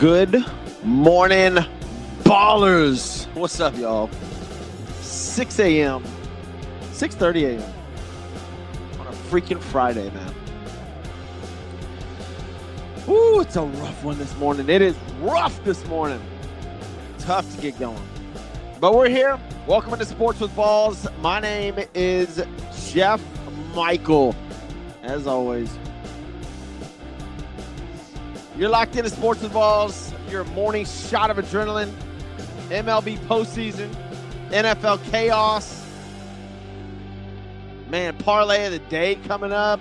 Good morning, ballers. What's up, y'all? 6 a.m., 6:30 a.m. on a freaking Friday, man. Ooh, it's a rough one this morning. It is rough this morning. Tough to get going. But we're here. Welcome into Sports with Balls. My name is Jeff Michael. As always, you're locked into Sports with Balls, your morning shot of adrenaline, MLB postseason, NFL chaos. Man, parlay of the day coming up.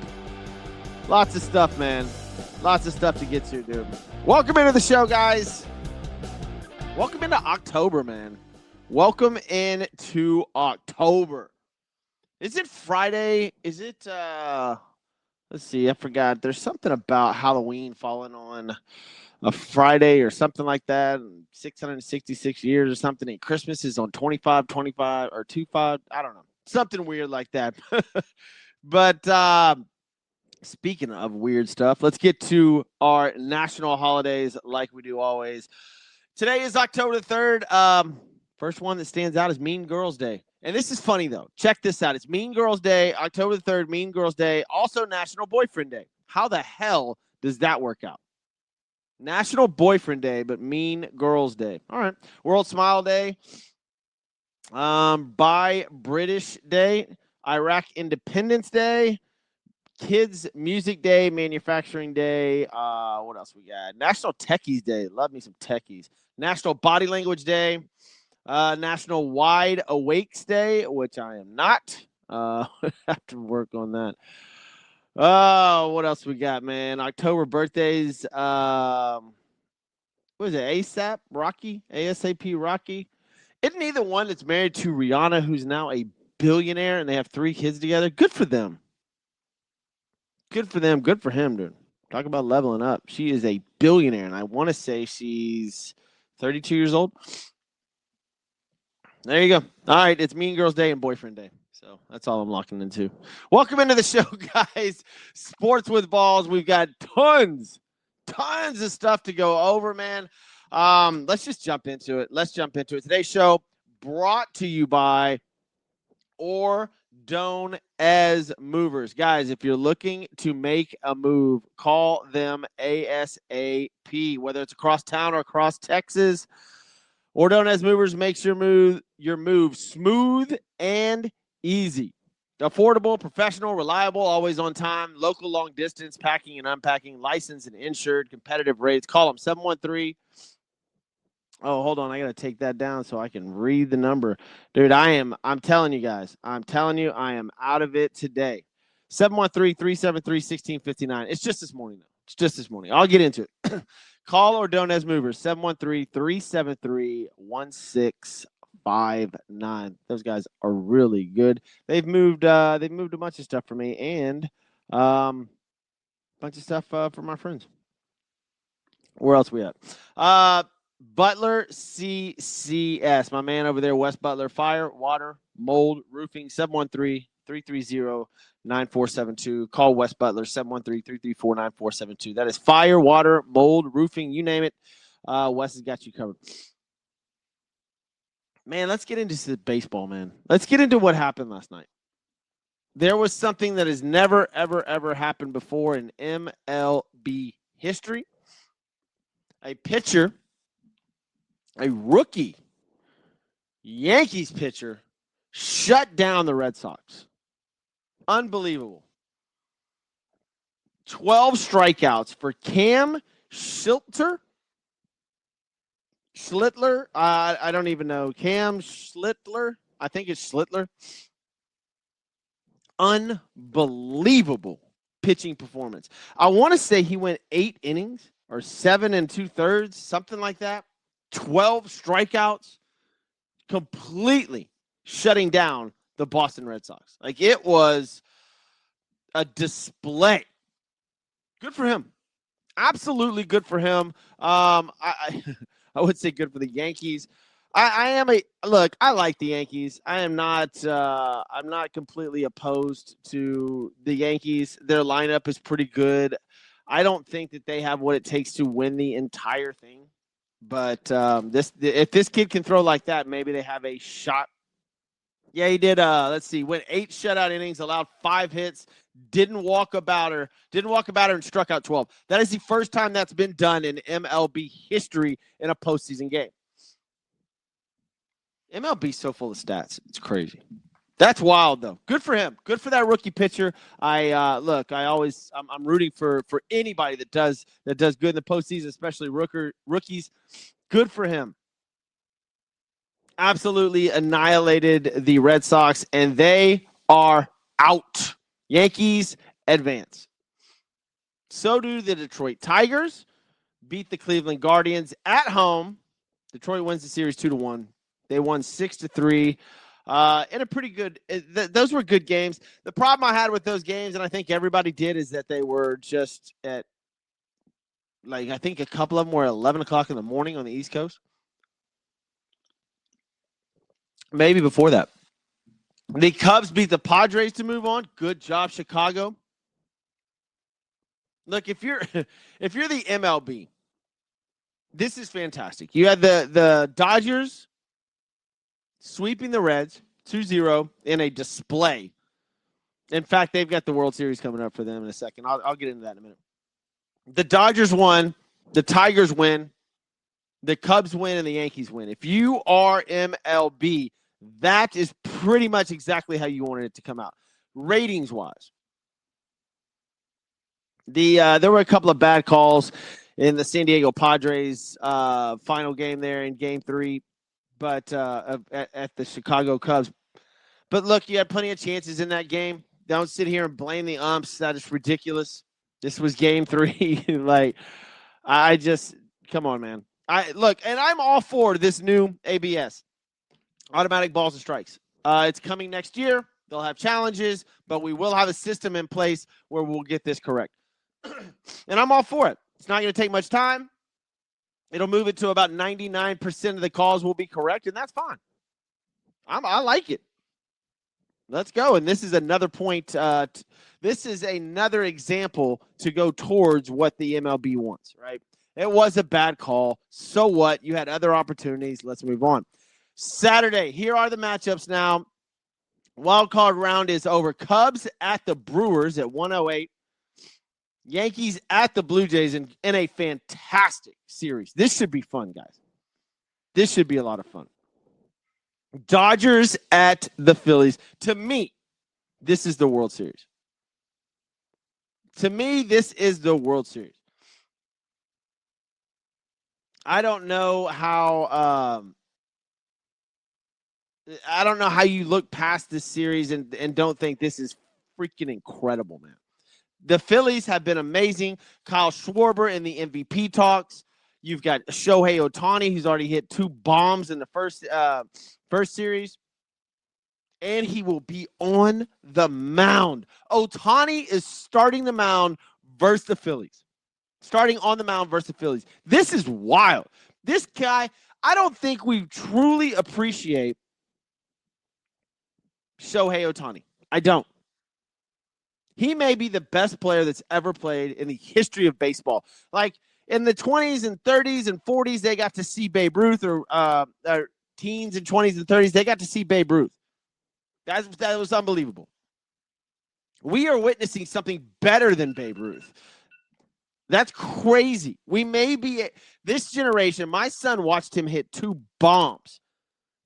Lots of stuff, man. Lots of stuff to get to, dude. Welcome into the show, guys. Welcome into October, man. Welcome into October. Is it Friday? Is it, let's see, I forgot. There's something about Halloween falling on a Friday or something like that. 666 years or something. And Christmas is on 25 or 25. I don't know. Something weird like that. But speaking of weird stuff, let's get to our national holidays like we do always. Today is October the 3rd. First one that stands out is Mean Girls Day. And this is funny, though. Check this out. It's Mean Girls Day, October the 3rd, Mean Girls Day, also National Boyfriend Day. How the hell does that work out? National Boyfriend Day, but Mean Girls Day. All right. World Smile Day. Buy British Day. Iraq Independence Day. Kids Music Day, Manufacturing Day. What else we got? National Techies Day. Love me some techies. National Body Language Day. National Wide Awakes Day, which I am not. Have to work on that. What else we got, man? October birthdays. What is it? ASAP Rocky? ASAP Rocky? Isn't he the one that's married to Rihanna, who's now a billionaire, and they have 3 kids together? Good for them. Good for them. Good for him, dude. Talk about leveling up. She is a billionaire, and I want to say she's 32 years old. There you go. All right, it's Mean Girls Day and Boyfriend Day. So that's all I'm locking into. Welcome into the show, guys. Sports with Balls. We've got tons of stuff to go over, man. Let's just jump into it. Today's show brought to you by Ordonez Movers. Guys, if you're looking to make a move, call them ASAP, whether it's across town or across Texas. Ordonez Movers makes your move smooth and easy. Affordable, professional, reliable, always on time, local long distance, packing and unpacking, licensed and insured, competitive rates. Call them 713. Oh, hold on. I got to take that down so I can read the number. Dude, I'm telling you guys. I am out of it today. 713-373-1659. It's just this morning, though. I'll get into it. Call Ordonez Movers, 713-373-1659. Those guys are really good. They've moved a bunch of stuff for me and a bunch of stuff for my friends. Where else we at? Butler CCS, my man over there, West Butler, fire, water, mold, roofing, 713-330-9472. Call West Butler, 713-334-9472. That is fire, water, mold, roofing, you name it. Wes has got you covered. Man, let's get into the baseball, man. Let's get into what happened last night. There was something that has never, ever, ever happened before in MLB history. A pitcher, a rookie Yankees pitcher, shut down the Red Sox. Unbelievable. 12 strikeouts for Cam Schlittler. I don't even know. Cam Schlittler. I think it's Schlittler. Unbelievable pitching performance. I want to say he went 8 innings or 7 2/3, something like that. 12 strikeouts, completely shutting down the Boston Red Sox. Like, it was a display. Good for him. Absolutely good for him. I would say good for the Yankees. I like the Yankees. I'm not completely opposed to the Yankees. Their lineup is pretty good. I don't think that they have what it takes to win the entire thing. But if this kid can throw like that, maybe they have a shot. Yeah, he did. Let's see, went 8 shutout innings, allowed 5 hits, didn't walk a batter, and struck out 12. That is the first time that's been done in MLB history in a postseason game. MLB's so full of stats, it's crazy. That's wild, though. Good for him. Good for that rookie pitcher. I'm rooting for anybody that does good in the postseason, especially rookies. Good for him. Absolutely annihilated the Red Sox, and they are out. Yankees advance. So do the Detroit Tigers. Beat the Cleveland Guardians at home. Detroit wins the series 2-1. They won 6-3. In a pretty good those were good games. The problem I had with those games, and I think everybody did, is that they were just at, like, I think a couple of them were at 11 o'clock in the morning on the East Coast. Maybe before that. The Cubs beat the Padres to move on. Good job, Chicago. Look, if you're the MLB, this is fantastic. You had the Dodgers sweeping the Reds 2-0 in a display. In fact, they've got the World Series coming up for them in a second. I'll get into that in a minute. The Dodgers won. The Tigers win. The Cubs win and the Yankees win. If you are MLB, that is pretty much exactly how you wanted it to come out, ratings-wise. There were a couple of bad calls in the San Diego Padres final game there in Game 3, but at the Chicago Cubs. But look, you had plenty of chances in that game. Don't sit here and blame the umps. That is ridiculous. This was Game 3. Come on, man. And I'm all for this new ABS. Automatic balls and strikes. It's coming next year. They'll have challenges, but we will have a system in place where we'll get this correct. And I'm all for it. It's not going to take much time. It'll move it to about 99% of the calls will be correct, and that's fine. I like it. Let's go. And this is another point. This is another example to go towards what the MLB wants, right? It was a bad call. So what? You had other opportunities. Let's move on. Saturday, here are the matchups now. Wild card round is over. Cubs at the Brewers at 1:08. Yankees at the Blue Jays in a fantastic series. This should be fun, guys. This should be a lot of fun. Dodgers at the Phillies. To me, this is the World Series. To me, this is the World Series. I don't know how you look past this series and don't think this is freaking incredible, man. The Phillies have been amazing. Kyle Schwarber in the MVP talks. You've got Shohei Ohtani, who's already hit 2 bombs in the first series. And he will be on the mound. Ohtani is starting the mound versus the Phillies. Starting on the mound versus the Phillies. This is wild. This guy, I don't think we truly appreciate Shohei Ohtani. I don't. He may be the best player that's ever played in the history of baseball. Like in the 20s and 30s and 40s, they got to see Babe Ruth, or teens and 20s and 30s, they got to see Babe Ruth. That was unbelievable. We are witnessing something better than Babe Ruth. That's crazy. We may be this generation. My son watched him hit 2 bombs,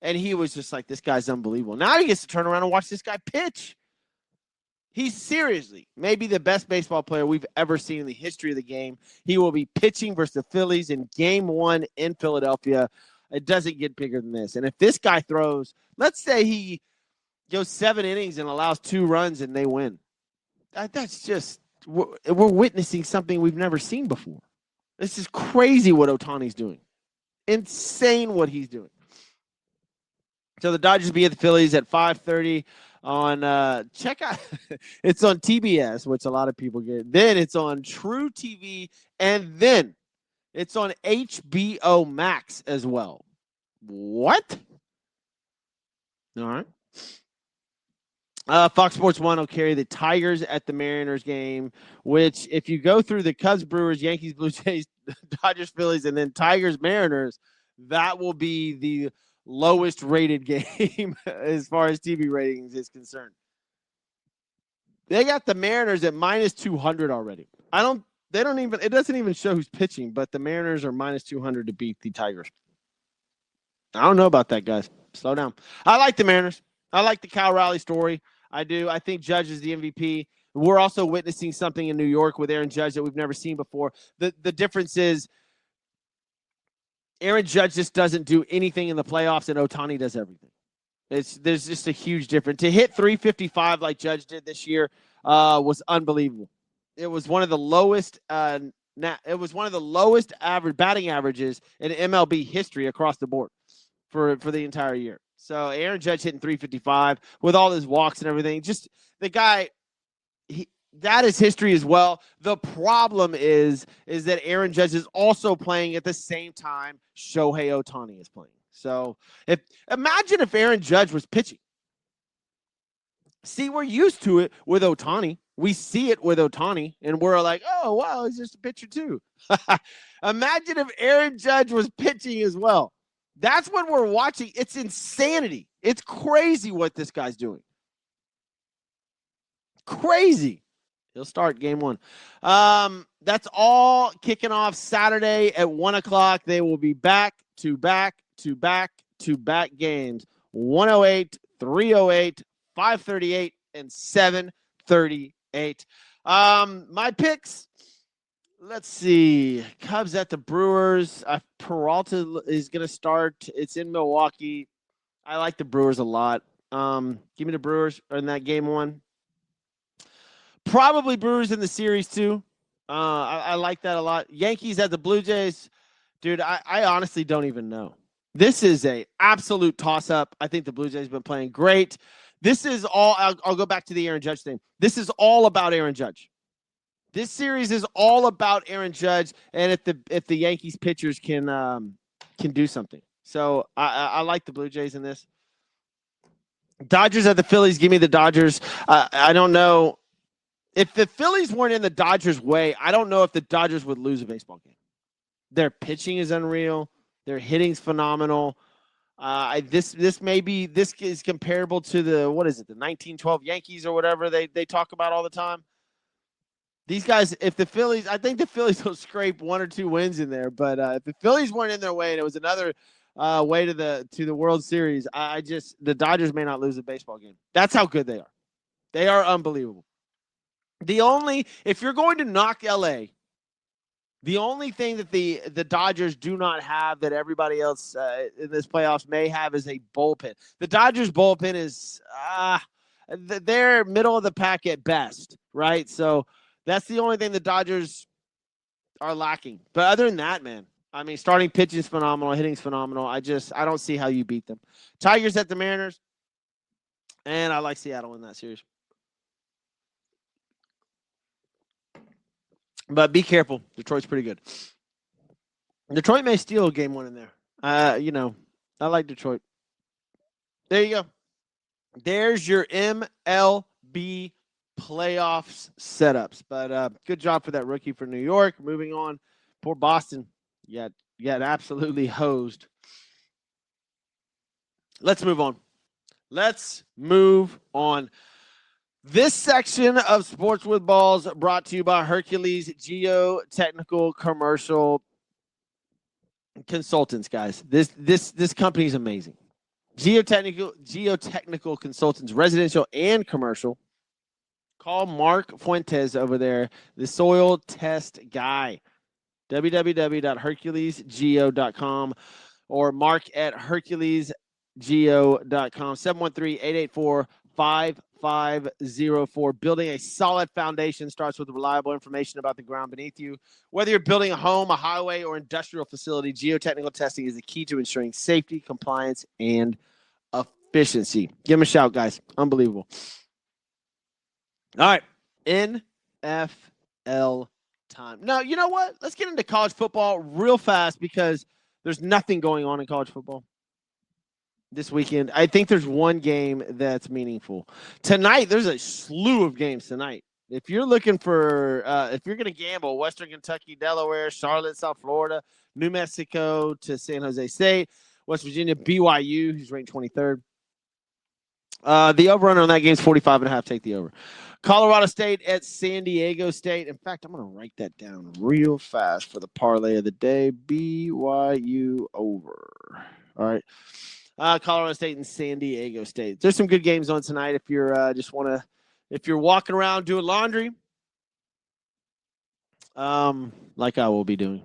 and he was just like, this guy's unbelievable. Now he gets to turn around and watch this guy pitch. He's seriously maybe the best baseball player we've ever seen in the history of the game. He will be pitching versus the Phillies in Game 1 in Philadelphia. It doesn't get bigger than this. And if this guy throws, let's say he goes 7 innings and allows 2 runs and they win. That's just, we're witnessing something we've never seen before. This is crazy what Ohtani's doing. Insane what he's doing. So the Dodgers be at the Phillies at 5:30 on check out. It's on TBS, which a lot of people get. Then it's on True TV, and then it's on HBO Max as well. What? All right. Fox Sports 1 will carry the Tigers at the Mariners game, which if you go through the Cubs, Brewers, Yankees, Blue Jays, Dodgers, Phillies, and then Tigers, Mariners, that will be the lowest rated game as far as TV ratings is concerned. They got the Mariners at minus 200 already. It doesn't even show who's pitching, but the Mariners are minus 200 to beat the Tigers. I don't know about that, guys. Slow down. I like the Mariners. I like the Cal Raleigh story. I do. I think Judge is the MVP. We're also witnessing something in New York with Aaron Judge that we've never seen before. The difference is Aaron Judge just doesn't do anything in the playoffs, and Ohtani does everything. There's just a huge difference. To hit 355 like Judge did this year was unbelievable. It was one of the lowest. It was one of the lowest batting averages in MLB history across the board for the entire year. So Aaron Judge hitting 355 with all his walks and everything. Just the guy, that is history as well. The problem is that Aaron Judge is also playing at the same time Shohei Ohtani is playing. So imagine if Aaron Judge was pitching. See, we're used to it with Ohtani. We see it with Ohtani, and we're like, oh, wow, he's just a pitcher too. Imagine if Aaron Judge was pitching as well. That's what we're watching. It's insanity. It's crazy what this guy's doing. Crazy. He'll start game 1. That's all kicking off Saturday at 1 o'clock. They will be back to back games. 108, 308, 538, and 738. My picks. Let's see. Cubs at the Brewers. Peralta is going to start. It's in Milwaukee. I like the Brewers a lot. Give me the Brewers in that game 1. Probably Brewers in the series too. I like that a lot. Yankees at the Blue Jays. Dude, I honestly don't even know. This is a absolute toss-up. I think the Blue Jays have been playing great. This is all. I'll go back to the Aaron Judge thing. This is all about Aaron Judge. This series is all about Aaron Judge, and if the Yankees pitchers can do something. So I like the Blue Jays in this. Dodgers at the Phillies. Give me the Dodgers. I don't know if the Phillies weren't in the Dodgers' way. I don't know if the Dodgers would lose a baseball game. Their pitching is unreal. Their hitting's phenomenal. This is comparable to the 1912 Yankees or whatever they talk about all the time. These guys, I think the Phillies will scrape 1 or 2 wins in there, but if the Phillies weren't in their way and it was another way to the World Series, the Dodgers may not lose a baseball game. That's how good they are. They are unbelievable. If you're going to knock LA, the only thing that the Dodgers do not have that everybody else in this playoffs may have is a bullpen. The Dodgers bullpen is they're middle of the pack at best, right? So that's the only thing the Dodgers are lacking. But other than that, man, I mean, starting pitching is phenomenal, hitting is phenomenal. I don't see how you beat them. Tigers at the Mariners, and I like Seattle in that series. But be careful. Detroit's pretty good. Detroit may steal game 1 in there. I like Detroit. There you go. There's your MLB playoffs setups. But good job for that rookie for New York. Moving on. Poor Boston. Yet absolutely hosed. Let's move on. This section of Sports with Balls brought to you by Hercules Geotechnical Commercial Consultants, guys. This company is amazing. Geotechnical Consultants, residential and commercial. Call Mark Fuentes over there, the soil test guy. www.herculesgeo.com or mark at herculesgeo.com. 713-884-5504. Building a solid foundation starts with reliable information about the ground beneath you. Whether you're building a home, a highway, or industrial facility, geotechnical testing is the key to ensuring safety, compliance, and efficiency. Give them a shout, guys. Unbelievable. All right. NFL time. Now, you know what? Let's get into college football real fast because there's nothing going on in college football. this weekend. I think there's one game that's meaningful. Tonight, there's a slew of games tonight. If you're looking for, if you're going to gamble, Western Kentucky, Delaware, Charlotte, South Florida, New Mexico to San Jose State, West Virginia, BYU, who's ranked 23rd. The over-under on that game is 45.5. Take the over. Colorado State at San Diego State. In fact, I'm going to write that down real fast for the parlay of the day. BYU over. All right. Colorado State and San Diego State. There's some good games on tonight if you're if you're walking around doing laundry, like I will be doing.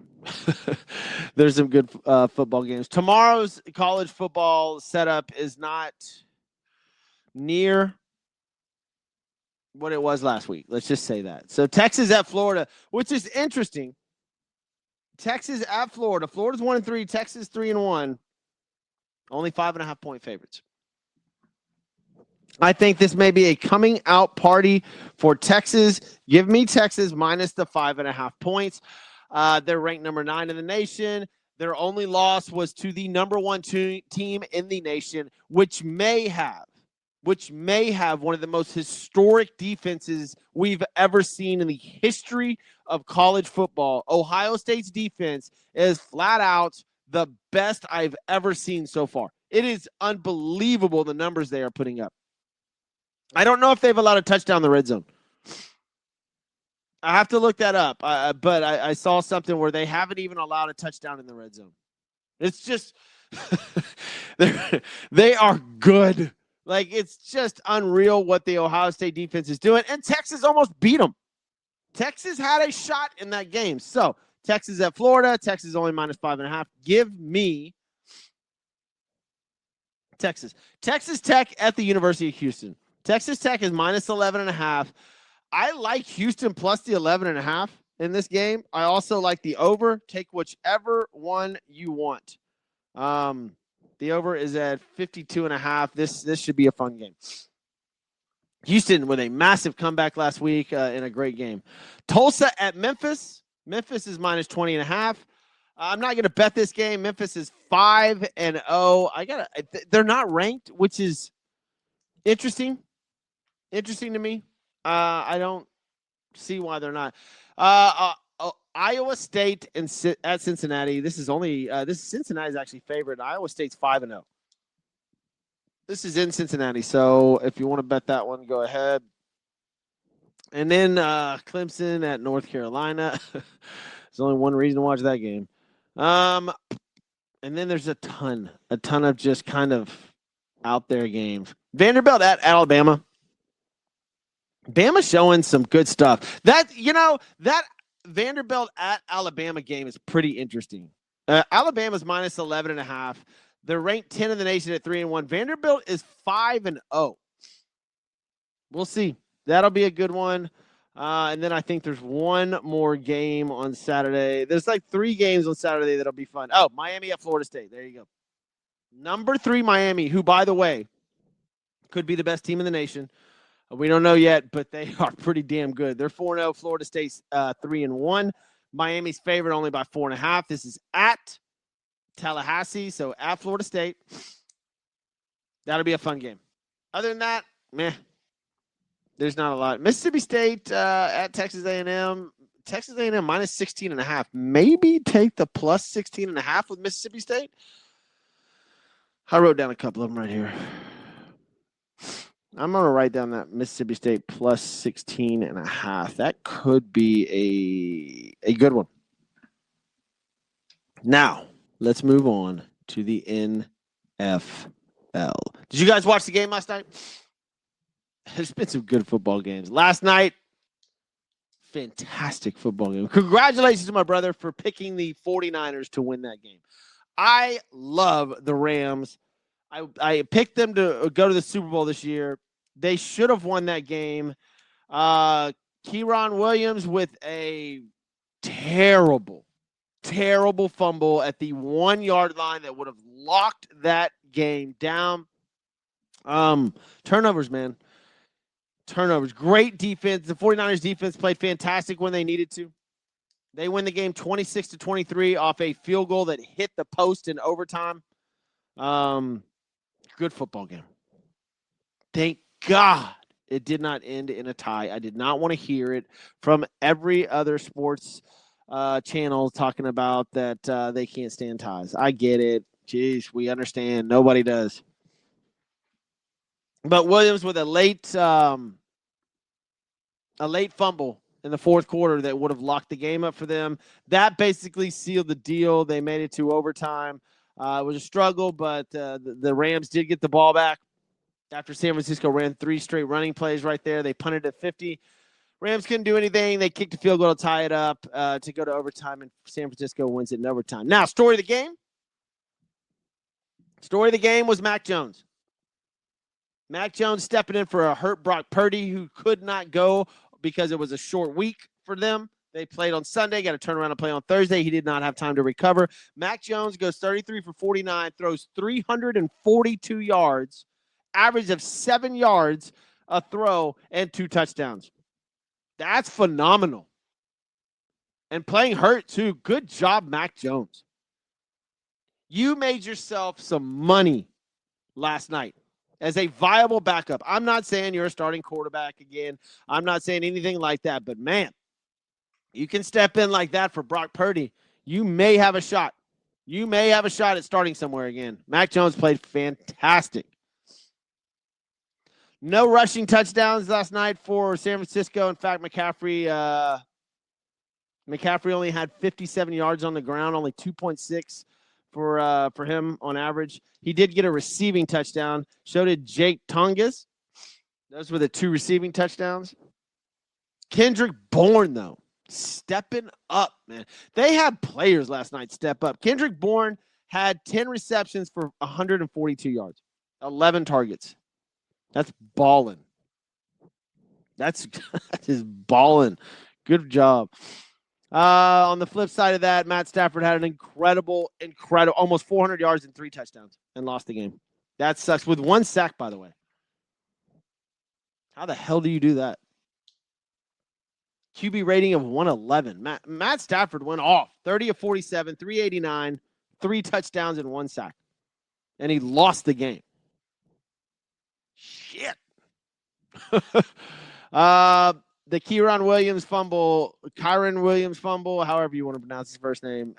There's some good football games. Tomorrow's college football setup is not near what it was last week. Let's just say that. So Texas at Florida, which is interesting. Texas at Florida. Florida's 1-3. Texas 3-1. Only 5.5 point favorites. I think this may be a coming out party for Texas. Give me Texas minus the 5.5 points. They're ranked number 9 in the nation. Their only loss was to the number 1 team in the nation, which may have one of the most historic defenses we've ever seen in the history of college football. Ohio State's defense is flat out the best I've ever seen so far. It is unbelievable the numbers they are putting up. I don't know if they've allowed a touchdown in the red zone. I have to look that up, but I saw something where they haven't even allowed a touchdown in the red zone. It's just they are good. Like, it's just unreal what the Ohio State defense is doing, and Texas almost beat them. Texas had a shot in that game. So Texas at Florida. Texas only minus 5.5. Give me Texas. Texas Tech at the University of Houston. Texas Tech is minus 11.5. I like Houston plus the 11.5 in this game. I also like the over. Take whichever one you want. The over is at 52.5. This should be a fun game. Houston with a massive comeback last week in a great game. Tulsa at Memphis. Memphis is minus 20.5. I'm not going to bet this game. Memphis is 5-0. They're not ranked, which is interesting. Interesting to me. I don't see why they're not. Iowa State at Cincinnati. This is Cincinnati's actually favored. Iowa State's 5-0. This is in Cincinnati, so if you want to bet that one, go ahead. And then Clemson at North Carolina. There's only one reason to watch that game. And then there's a ton of just kind of out there games. Vanderbilt at Alabama. Bama's showing some good stuff. That Vanderbilt at Alabama game is pretty interesting. Alabama's minus 11.5. They're ranked 10 in the nation at 3-1. Vanderbilt is 5-0. We'll see. That'll be a good one. And then I think there's one more game on Saturday. There's like 3 games on Saturday that'll be fun. Oh, Miami at Florida State. There you go. Number 3 Miami, who, by the way, could be the best team in the nation. We don't know yet, but they are pretty damn good. They're 4-0. Florida State's 3-1. Miami's favored only by 4.5. This is at Tallahassee, so at Florida State. That'll be a fun game. Other than that, there's not a lot. Mississippi State at Texas A&M. Texas A&M minus 16.5. Maybe take the plus 16.5 with Mississippi State. I wrote down a couple of them right here. I'm going to write down that Mississippi State plus 16.5. That could be a good one. Now, let's move on to the NFL. Did you guys watch the game last night? There's been some good football games. Last night, fantastic football game. Congratulations to my brother for picking the 49ers to win that game. I love the Rams. I picked them to go to the Super Bowl this year. They should have won that game. Kieron Williams with a terrible fumble at the 1-yard line that would have locked that game down. Turnovers, man. Turnovers. Great defense. The 49ers defense played fantastic when they needed to. They win the game 26-23 off a field goal that hit the post in overtime. Good football game. Thank God it did not end in a tie. I did not want to hear it from every other sports channel talking about that they can't stand ties. I get it. Jeez, we understand. Nobody does. But Williams with a late fumble in the fourth quarter that would have locked the game up for them. That basically sealed the deal. They made it to overtime. It was a struggle, but the Rams did get the ball back after San Francisco ran 3 straight running plays right there. They punted at 50. Rams couldn't do anything. They kicked a field goal to tie it up to go to overtime, and San Francisco wins it in overtime. Now, story of the game. Story of the game was Mac Jones. Mac Jones stepping in for a hurt Brock Purdy, who could not go because it was a short week for them. They played on Sunday, got to turn around and play on Thursday. He did not have time to recover. Mac Jones goes 33 for 49, throws 342 yards, average of 7 yards a throw, and 2 touchdowns. That's phenomenal. And playing hurt, too. Good job, Mac Jones. You made yourself some money last night as a viable backup. I'm not saying you're a starting quarterback again. I'm not saying anything like that. But, man, you can step in like that for Brock Purdy. You may have a shot. You may have a shot at starting somewhere again. Mac Jones played fantastic. No rushing touchdowns last night for San Francisco. In fact, McCaffrey only had 57 yards on the ground, only 2.6 for him on average. He did get a receiving touchdown. So did Jake Tongas. Those were the 2 receiving touchdowns. Kendrick Bourne, though, stepping up, man. They had players last night step up. Kendrick Bourne had 10 receptions for 142 yards, 11 targets. That's balling. That is balling. Good job. On the flip side of that, Matt Stafford had an incredible, almost 400 yards and 3 touchdowns and lost the game. That sucks. With 1 sack, by the way. How the hell do you do that? QB rating of 111. Matt Stafford went off. 30 of 47, 389, 3 touchdowns and 1 sack. And he lost the game. Shit. The Kyron Williams fumble, however you want to pronounce his first name.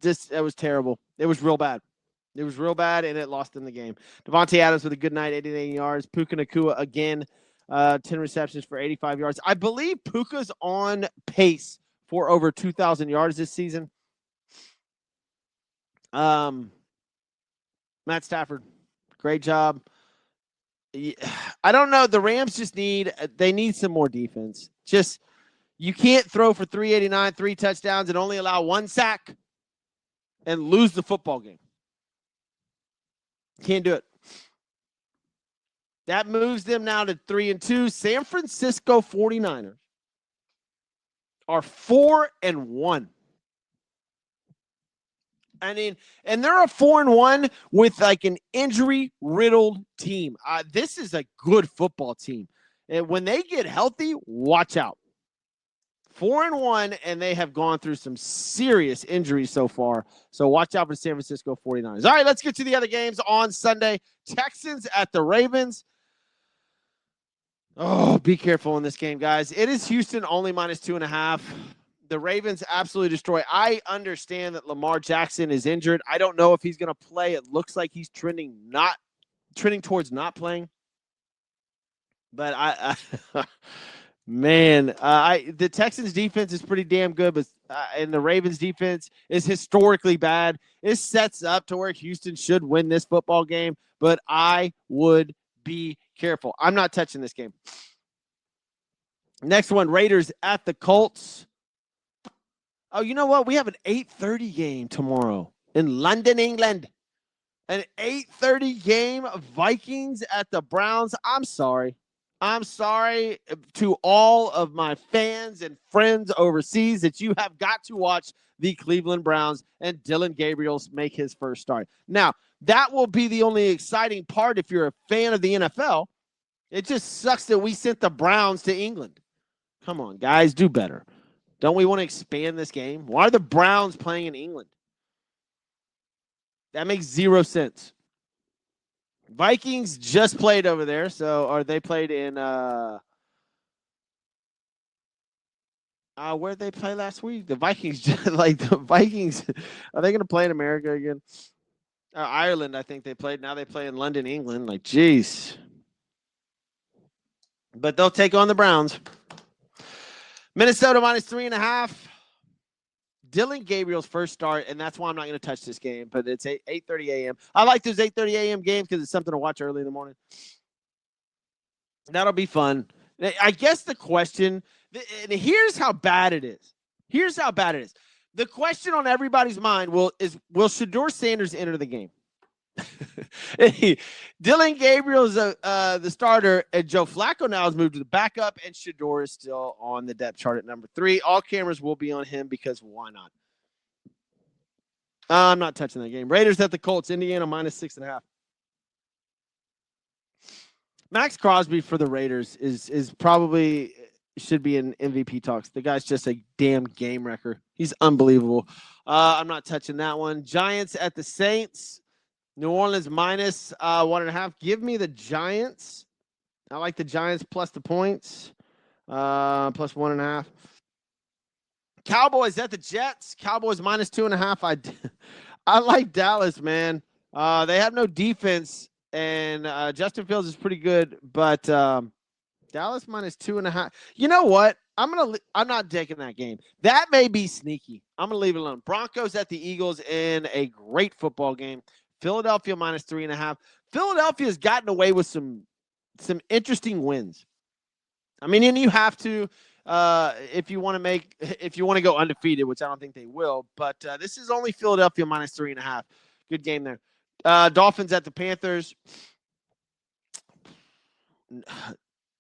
It was terrible. It was real bad. It was real bad, and it lost them the game. Devontae Adams with a good night, 89 yards. Puka Nacua again, 10 receptions for 85 yards. I believe Puka's on pace for over 2,000 yards this season. Matt Stafford, great job. I don't know. The Rams just need some more defense. You can't throw for 389, 3 touchdowns, and only allow 1 sack and lose the football game. Can't do it. That moves them now to 3-2. San Francisco 49ers are 4-1. I mean, and they're a 4-1 with like an injury-riddled team. This is a good football team. And when they get healthy, watch out. 4-1, and they have gone through some serious injuries so far. So watch out for San Francisco 49ers. All right, let's get to the other games on Sunday. Texans at the Ravens. Oh, be careful in this game, guys. It is Houston only -2.5. The Ravens absolutely destroy. I understand that Lamar Jackson is injured. I don't know if he's going to play. It looks like he's trending towards not playing. But the Texans defense is pretty damn good, but and the Ravens defense is historically bad. It sets up to where Houston should win this football game, but I would be careful. I'm not touching this game. Next one, Raiders at the Colts. Oh, you know what? We have an 8:30 game tomorrow in London, England. An 8:30 game, Vikings at the Browns. I'm sorry. I'm sorry to all of my fans and friends overseas that you have got to watch the Cleveland Browns and Dylan Gabriel make his first start. Now, that will be the only exciting part if you're a fan of the NFL. It just sucks that we sent the Browns to England. Come on, guys, do better. Don't we want to expand this game? Why are the Browns playing in England? That makes 0 sense. Vikings just played over there, or they played in where'd they play last week? The Vikings, are they going to play in America again? Ireland, I think they played. Now they play in London, England. Like, geez. But they'll take on the Browns. Minnesota minus 3.5. Dylan Gabriel's first start, and that's why I'm not going to touch this game. But it's 8:30 a.m. I like those 8:30 a.m. games because it's something to watch early in the morning. That'll be fun. I guess the question, and here's how bad it is. Here's how bad it is. The question on everybody's mind will Shedeur Sanders enter the game? Dylan Gabriel is the starter, and Joe Flacco now has moved to the backup, and Shedeur is still on the depth chart at number 3. All cameras will be on him because why not? I'm not touching that game. Raiders at the Colts. Indiana minus 6.5. Max Crosby for the Raiders is probably should be in MVP talks. The guy's just a damn game wrecker. He's unbelievable. I'm not touching that one. Giants at the Saints. New Orleans minus 1.5. Give me the Giants. I like the Giants plus the points. Plus 1.5. Cowboys at the Jets. Cowboys minus 2.5. I like Dallas, man. They have no defense, and Justin Fields is pretty good, but Dallas minus 2.5. You know what? I'm not taking that game. That may be sneaky. I'm gonna leave it alone. Broncos at the Eagles in a great football game. Philadelphia minus 3.5. Philadelphia's gotten away with some interesting wins. I mean, and you have to if you want to go undefeated, which I don't think they will. But this is only Philadelphia minus 3.5. Good game there. Dolphins at the Panthers.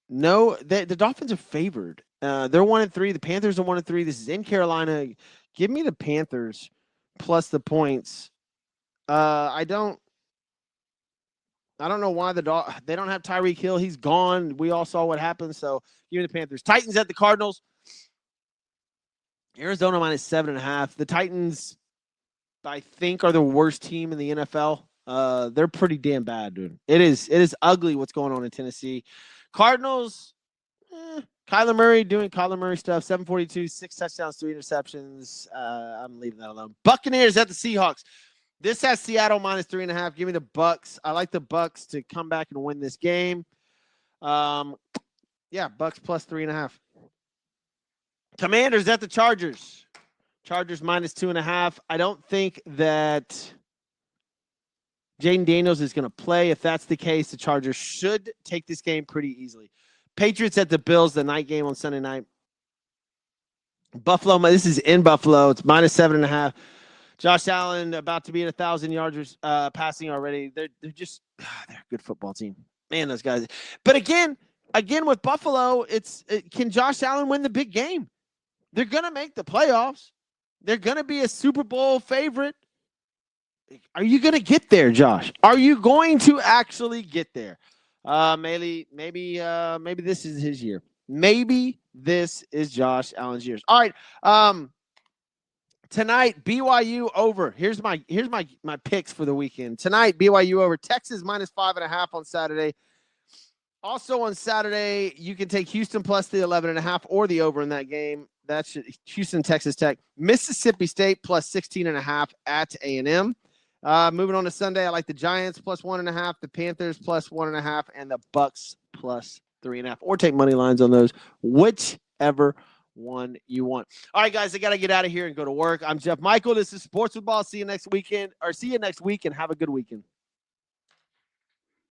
No, the Dolphins are favored. They're 1-3. The Panthers are 1-3. This is in Carolina. Give me the Panthers plus the points. I don't know why they don't have Tyreek Hill. He's gone. We all saw what happened. So give me the Panthers. Titans at the Cardinals. Arizona minus 7.5. The Titans, I think, are the worst team in the NFL. They're pretty damn bad, dude. It is ugly what's going on in Tennessee. Cardinals, Kyler Murray doing Kyler Murray stuff. 742, 6 touchdowns, 3 interceptions. I'm leaving that alone. Buccaneers at the Seahawks. This has Seattle minus 3.5. Give me the Bucks. I like the Bucks to come back and win this game. Bucks plus 3.5. Commanders at the Chargers. Chargers minus 2.5. I don't think that Jaden Daniels is going to play. If that's the case, the Chargers should take this game pretty easily. Patriots at the Bills, the night game on Sunday night. Buffalo, this is in Buffalo. It's minus 7.5. Josh Allen about to be at 1,000 yards passing already. They're just they're a good football team. Man, those guys. But again with Buffalo, can Josh Allen win the big game? They're going to make the playoffs. They're going to be a Super Bowl favorite. Are you going to get there, Josh? Are you going to actually get there? Maybe this is his year. Maybe this is Josh Allen's year. All right. Tonight, BYU over. Here's my picks for the weekend. Tonight, BYU over. Texas minus 5.5 on Saturday. Also on Saturday, you can take Houston plus the 11.5 or the over in that game. That's Houston, Texas Tech. Mississippi State plus 16.5 at A&M. Moving on to Sunday, I like the Giants plus 1.5, the Panthers plus 1.5, and the Bucks plus 3.5. Or take money lines on those, whichever one you want. All right, guys, I got to get out of here and go to work. I'm Jeff Michael. This is Sports with Ball. See you next weekend, or see you next week, and have a good weekend.